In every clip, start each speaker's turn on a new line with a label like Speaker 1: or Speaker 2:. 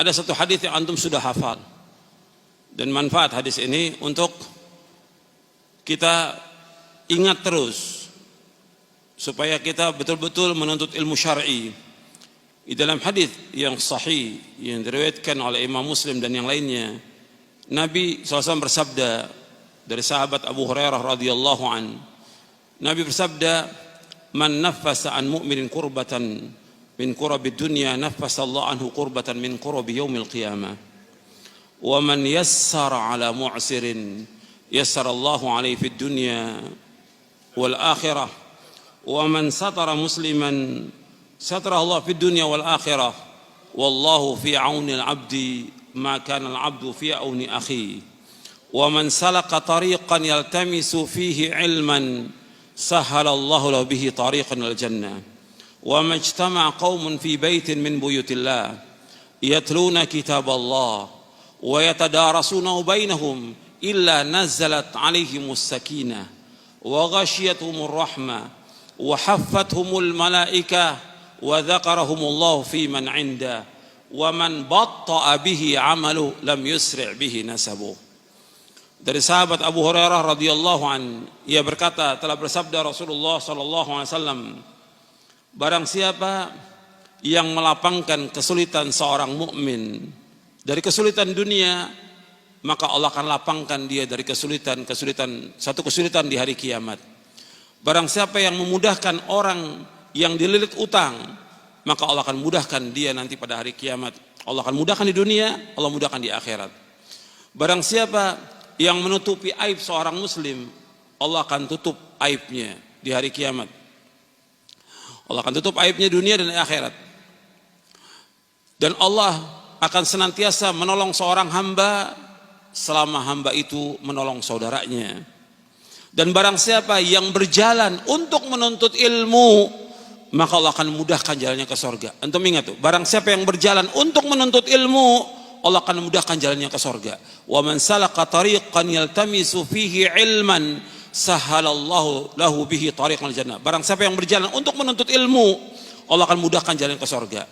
Speaker 1: ada satu hadis yang antum sudah hafal, dan manfaat hadis ini untuk kita ingat terus supaya kita betul-betul menuntut ilmu syar'i. Di dalam hadis yang sahih yang diriwayatkan oleh Imam Muslim dan yang lainnya, Nabi SAW bersabda dari sahabat Abu Hurairah radhiyallahu an, Nabi bersabda, "Man naffasa an mu'minin kurbatan min kurabi dunya, naffasa Allah anhu kurbatan min kurabi yaumil qiyamah. Wa man yassara ala mu'sirin, yassara Allahu alaihi fid dunya wal akhirah. Wa man satara musliman, satara Allah fid dunya wal akhirah. Wallahu fi auni al-'abdi ma kana al-'abdu fi auni akhi. Wa man salaka tariqan yaltamisu fihi 'ilman, sahhalallahu lahu bihi tariqan ilal jannah. Wa majtama'a qaumun fi baitin min buyutillah yatluna kitaballah wa yatadarasunahu bainahum illa nazzalat 'alaihimus sakinah wa ghashiyatuhumur rahmah wa haffathumul malaikah wa dzakarahumullahu fi man 'inda wa man batta'a bihi 'amalu lam yusri' bihi nasabu." Dari sahabat Abu Hurairah radhiyallahu an, ia berkata, telah bersabda Rasulullah sallallahu alaihi wasallam, barang siapa yang melapangkan kesulitan seorang mukmin dari kesulitan dunia, maka Allah akan lapangkan dia dari satu kesulitan di hari kiamat. Barang siapa yang memudahkan orang yang dililit utang, maka Allah akan mudahkan dia nanti pada hari kiamat. Allah akan mudahkan di dunia, Allah mudahkan di akhirat. Barang siapa yang menutupi aib seorang muslim, Allah akan tutup aibnya di hari kiamat. Allah akan tutup aibnya dunia dan akhirat. Dan Allah akan senantiasa menolong seorang hamba selama hamba itu menolong saudaranya. Dan barang siapa yang berjalan untuk menuntut ilmu, maka Allah akan mudahkan jalannya ke surga. Antum ingat tuh, barang siapa yang berjalan untuk menuntut ilmu, Allah akan memudahkan jalannya ke surga. Wa man salaka tariqan yaltamisu fihi ilman, sahhalallahu lahu bihi tariqal jannah. Barang siapa yang berjalan untuk menuntut ilmu, Allah akan mudahkan jalan ke surga.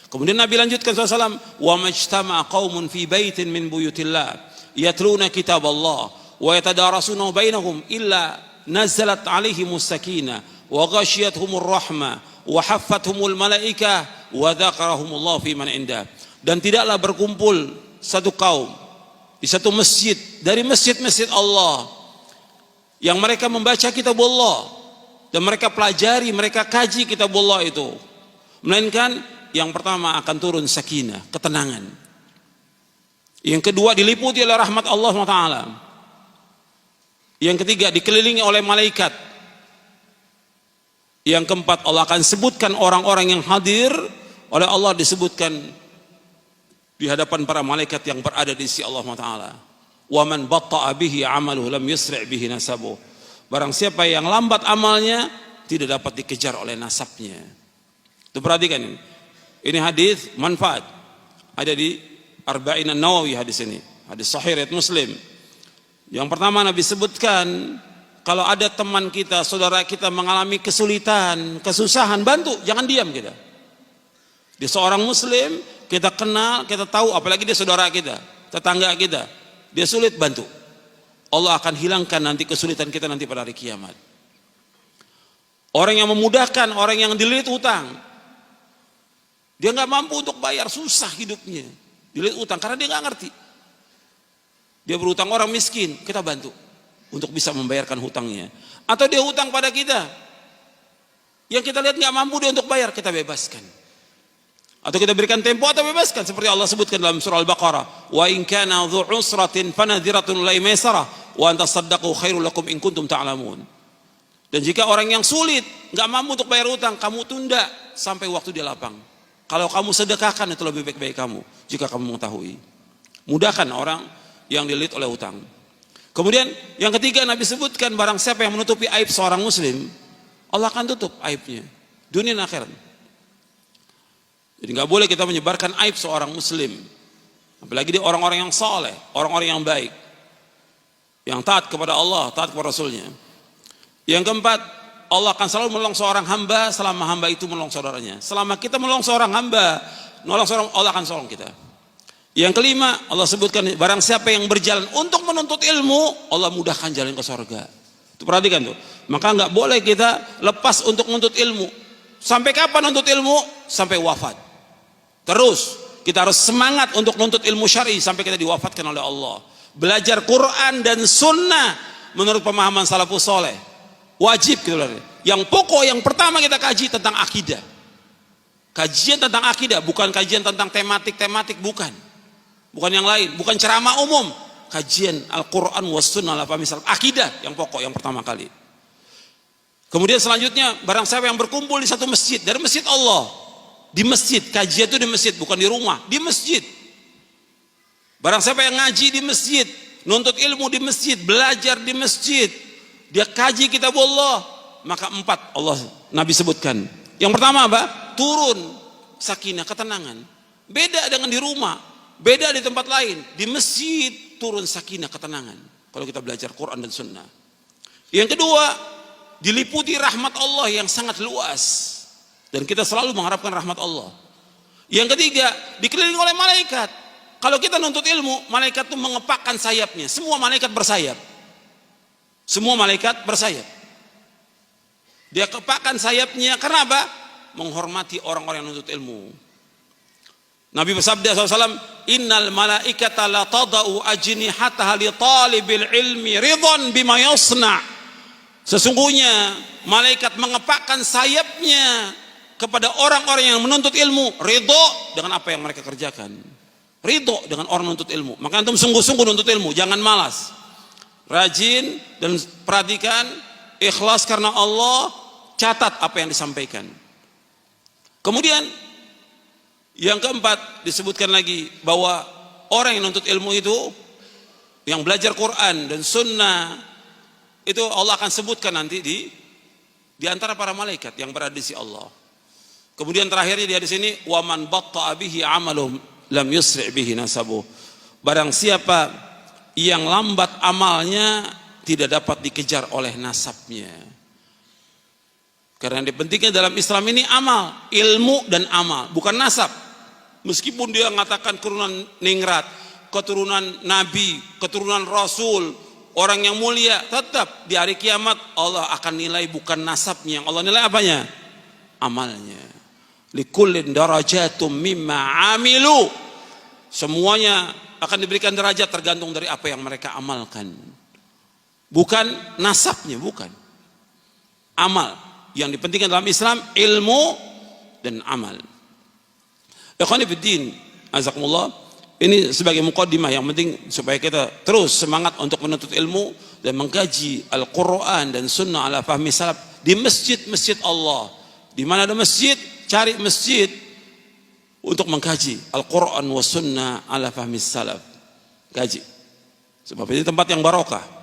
Speaker 1: Kemudian Nabi lanjutkan SAW, wa majtama'a qaumun fi baitin min buyutillah yatluna kitaballah wa yatadarasunahu bainahum illa nazalat alaihimus sakinah wa ghashiyatuhumur rahmah wa haffathumul malaikah wa dzakarahumullahu fi man indah. Dan tidaklah berkumpul satu kaum di satu masjid dari masjid-masjid Allah yang mereka membaca kitabullah dan mereka pelajari, mereka kaji kitabullah itu, melainkan yang pertama akan turun sakinah, ketenangan. Yang kedua diliputi oleh rahmat Allah SWT. Yang ketiga dikelilingi oleh malaikat. Yang keempat Allah akan sebutkan orang-orang yang hadir oleh Allah, disebutkan di hadapan para malaikat yang berada di sisi Allah Taala. Wa man batta'a bihi 'amaluhu lam yusri' bihi nasabuh. Barang siapa yang lambat amalnya, tidak dapat dikejar oleh nasabnya. Itu perhatikan ini. Ini hadis manfaat. Ada di Arba'in An-Nawawi hadis ini. Hadis sahih riwayat Muslim. Yang pertama Nabi sebutkan, kalau ada teman kita, saudara kita mengalami kesulitan, kesusahan, bantu, jangan diam kita. Dia seorang muslim, kita kenal, kita tahu, apalagi dia saudara kita, tetangga kita, dia sulit, bantu. Allah akan hilangkan nanti kesulitan kita nanti pada hari kiamat. Orang yang memudahkan, orang yang dililit utang, dia nggak mampu untuk bayar, susah hidupnya, dililit utang karena dia nggak ngerti. Dia berutang orang miskin, kita bantu untuk bisa membayarkan hutangnya. Atau dia hutang pada kita, yang kita lihat nggak mampu dia untuk bayar, kita bebaskan. Atau kita berikan tempo atau bebaskan, seperti Allah sebutkan dalam surah Al-Baqarah, wa in kana dzu usratin fanadhiratun ila maisarah wa an tasaddaqu khairul lakum in kuntum ta'lamun. Dan jika orang yang sulit nggak mampu untuk bayar utang, kamu tunda sampai waktu dia lapang. Kalau kamu sedekahkan itu lebih baik bagi kamu jika kamu mengetahui. Mudahkan orang yang dililit oleh utang. Kemudian yang ketiga Nabi sebutkan, barang siapa yang menutupi aib seorang muslim, Allah akan tutup aibnya dunia dan akhirat. Jadi nggak boleh kita menyebarkan aib seorang muslim, apalagi di orang-orang yang saleh, orang-orang yang baik, yang taat kepada Allah, taat kepada Rasulnya. Yang keempat, Allah akan selalu menolong seorang hamba selama hamba itu menolong saudaranya. Selama kita menolong seorang hamba, menolong seorang, Allah akan tolong kita. Yang kelima, Allah sebutkan barang siapa yang berjalan untuk menuntut ilmu, Allah mudahkan jalan ke surga. Itu perhatikan tuh. Maka nggak boleh kita lepas untuk menuntut ilmu. Sampai kapan menuntut ilmu? Sampai wafat. Terus kita harus semangat untuk menuntut ilmu syar'i sampai kita diwafatkan oleh Allah. Belajar Quran dan Sunnah menurut pemahaman salafus soleh. Wajib gitu loh. Yang pokok yang pertama kita kaji tentang akidah. Kajian tentang akidah, bukan kajian tentang tematik-tematik, bukan. Bukan yang lain, bukan ceramah umum. Kajian Al-Quran was Sunnah ala fahmi salaf. Akidah yang pokok yang pertama kali. Kemudian selanjutnya, barang siapa yang berkumpul di satu masjid, dari masjid Allah, di masjid, kajian itu di masjid, bukan di rumah, di masjid. Barang siapa yang ngaji di masjid, nuntut ilmu di masjid, belajar di masjid, dia kaji kitab Allah, maka 4 Allah Nabi sebutkan. Yang pertama apa? Turun sakinah, ketenangan. Beda dengan di rumah, beda di tempat lain. Di masjid turun sakinah, ketenangan kalau kita belajar Quran dan Sunnah. Yang kedua, diliputi rahmat Allah yang sangat luas, dan kita selalu mengharapkan rahmat Allah. Yang ketiga, dikelilingi oleh malaikat. Kalau kita nuntut ilmu, malaikat itu mengepakkan sayapnya. Semua malaikat bersayap. Semua malaikat bersayap. Dia kepakkan sayapnya karena apa? Menghormati orang-orang yang nuntut ilmu. Nabi bersabda SAW, innal malaikata la tada'u ajnihataha li talibil ilmi ridhan bima yasna'. Sesungguhnya malaikat mengepakkan sayapnya kepada orang-orang yang menuntut ilmu, ridho dengan apa yang mereka kerjakan. Ridho dengan orang menuntut ilmu. Maka antum sungguh-sungguh nuntut ilmu, jangan malas. Rajin dan perhatikan, ikhlas karena Allah, catat apa yang disampaikan. Kemudian yang keempat disebutkan lagi bahwa orang yang nuntut ilmu itu, yang belajar Quran dan Sunnah, itu Allah akan sebutkan nanti di antara para malaikat yang berada di sisi Allah. Kemudian terakhirnya di hadis ini, wa man batta'a bihi 'amaluhum lam yusri' bihi nasabuh. Barang siapa yang lambat amalnya tidak dapat dikejar oleh nasabnya. Karena yang dipentingkan dalam Islam ini amal, ilmu dan amal, bukan nasab. Meskipun dia mengatakan keturunan ningrat, keturunan nabi, keturunan rasul, orang yang mulia, tetap di hari kiamat Allah akan nilai bukan nasabnya, Allah nilai apanya? Amalnya. Likullin darajatum mimma amilu. Semuanya akan diberikan derajat tergantung dari apa yang mereka amalkan. Bukan nasabnya, bukan. Amal. Yang dipentingkan dalam Islam ilmu dan amal. Ikhwani fiddin, azakumullah. Ini sebagai muqaddimah yang penting supaya kita terus semangat untuk menuntut ilmu dan mengkaji Al-Quran dan Sunnah ala fahmi salaf di masjid-masjid Allah. Di mana ada masjid, cari masjid untuk mengkaji Al-Quran wa Sunnah ala fahmi salaf. Kaji. Sebab ini tempat yang barokah.